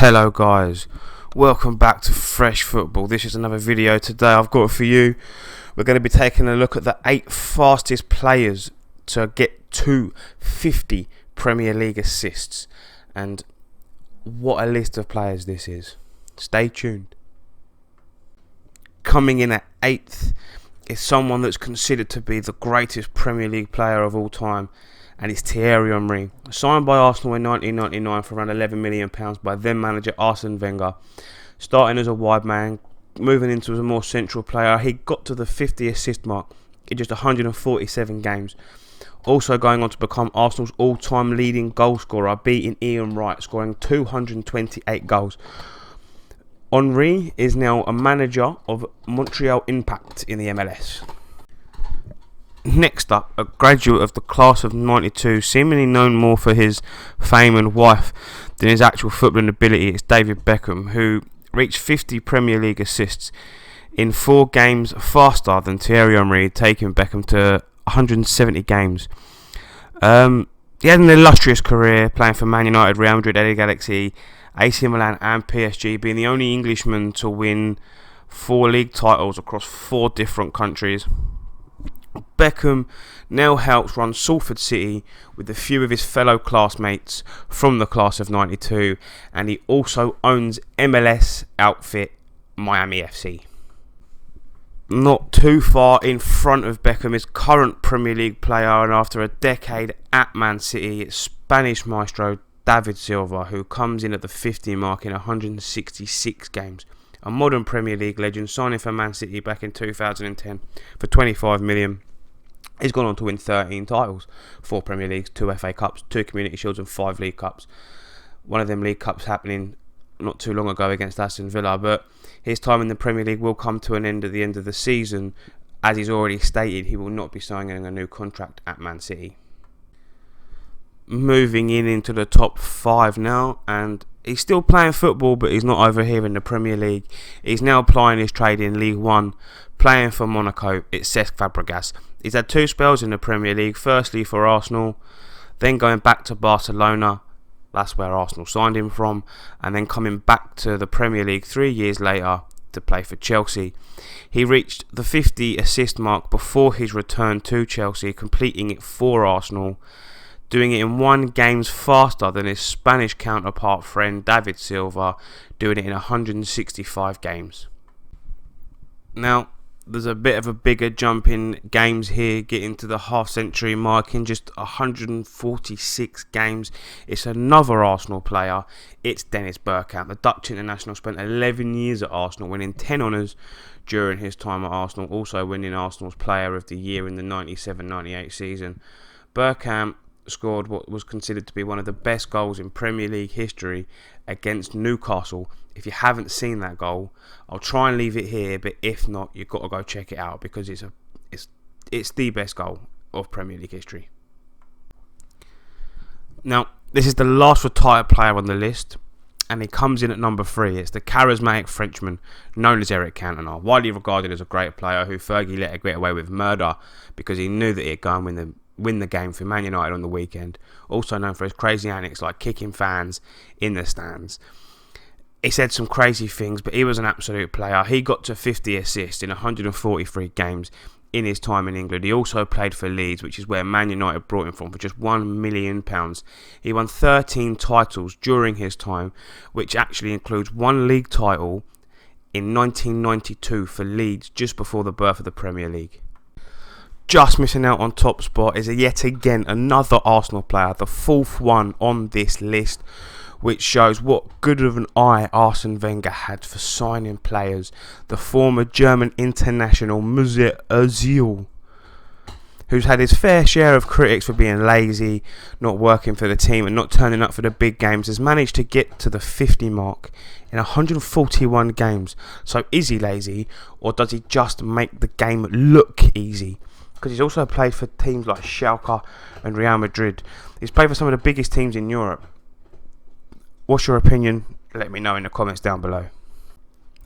Hello guys, welcome back to Fresh Football. This is another video today I've got for you. We're going to be taking a look at the 8 fastest players to get to 50 Premier League assists. And what a list of players this is. Stay tuned. Coming in at 8th is someone that's considered to be the greatest Premier League player of all time. And it's Thierry Henry, signed by Arsenal in 1999 for around £11 million by then manager Arsene Wenger. Starting as a wide man, moving into a more central player, he got to the 50 assist mark in just 147 games. Also going on to become Arsenal's all-time leading goal scorer, beating Ian Wright, scoring 228 goals. Henry is now a manager of Montreal Impact in the MLS. Next up, a graduate of the class of 92, seemingly known more for his fame and wife than his actual footballing ability, it's David Beckham, who reached 50 Premier League assists in 4 games faster than Thierry Henry, taking Beckham to 170 games. He had an illustrious career playing for Man United, Real Madrid, LA Galaxy, AC Milan and PSG, being the only Englishman to win 4 league titles across 4 different countries. Beckham now helps run Salford City with a few of his fellow classmates from the class of 92, and he also owns MLS outfit Miami FC. Not too far in front of Beckham is current Premier League player, and after a decade at Man City, it's Spanish maestro David Silva, who comes in at the 50 mark in 166 games. A modern Premier League legend, signing for Man City back in 2010 for £25 million. He's gone on to win 13 titles, 4 Premier Leagues, 2 FA Cups, 2 Community Shields and 5 League Cups. One of them League Cups happening not too long ago against Aston Villa, but his time in the Premier League will come to an end at the end of the season. As he's already stated, he will not be signing a new contract at Man City. Moving into the top 5 now, and he's still playing football, but he's not over here in the Premier League. He's now plying his trade in League One, playing for Monaco. It's Cesc Fabregas. He's had 2 spells in the Premier League, firstly for Arsenal, then going back to Barcelona, that's where Arsenal signed him from, and then coming back to the Premier League 3 years later to play for Chelsea. He reached the 50 assist mark before his return to Chelsea, completing it for Arsenal, doing it in 1 game faster than his Spanish counterpart friend David Silva, doing it in 165 games. Now, there's a bit of a bigger jump in games here, getting to the half-century mark in just 146 games. It's another Arsenal player. It's Dennis Bergkamp. The Dutch international spent 11 years at Arsenal, winning 10 honours during his time at Arsenal, also winning Arsenal's Player of the Year in the 97-98 season. Bergkamp scored what was considered to be one of the best goals in Premier League history against Newcastle. If you haven't seen that goal, I'll try and leave it here, but if not, you've got to go check it out because it's the best goal of Premier League history. Now, this is the last retired player on the list, and he comes in at number 3. It's the charismatic Frenchman known as Eric Cantona, widely regarded as a great player who Fergie let get away with murder because he knew that he'd go and win the game for Man United on the weekend. Also known for his crazy antics like kicking fans in the stands. He said some crazy things, but he was an absolute player. He got to 50 assists in 143 games in his time in England. He also played for Leeds, which is where Man United brought him from, for just £1 million. He won 13 titles during his time, which actually includes 1 league title in 1992 for Leeds, just before the birth of the Premier League. Just missing out on top spot is yet again another Arsenal player, the 4th one on this list, which shows what good of an eye Arsene Wenger had for signing players. The former German international Mesut Ozil, who's had his fair share of critics for being lazy, not working for the team and not turning up for the big games, has managed to get to the 50 mark in 141 games. So is he lazy, or does he just make the game look easy? Because he's also played for teams like Schalke and Real Madrid. He's played for some of the biggest teams in Europe. What's your opinion? Let me know in the comments down below.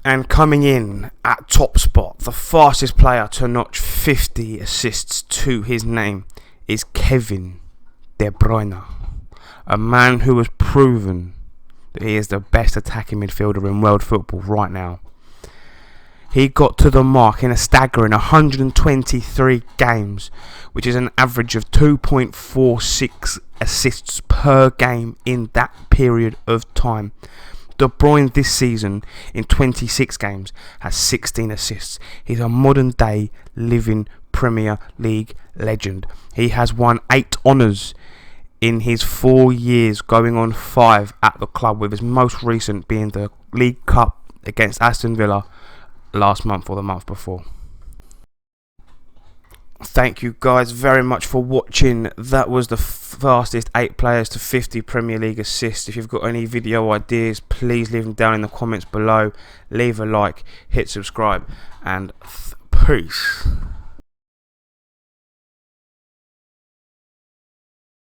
And coming in at top spot, the fastest player to notch 50 assists to his name is Kevin De Bruyne. A man who has proven that he is the best attacking midfielder in world football right now. He got to the mark in a staggering 123 games, which is an average of 2.46 assists per game in that period of time. De Bruyne this season in 26 games has 16 assists. He's a modern day living Premier League legend. He has won 8 honours in his 4 years, going on 5 at the club, with his most recent being the League Cup against Aston Villa last month or the month before. Thank you guys very much for watching. That was the fastest 8 players to 50 Premier League assists. If you've got any video ideas, please leave them down in the comments below. Leave a like, hit subscribe, and peace.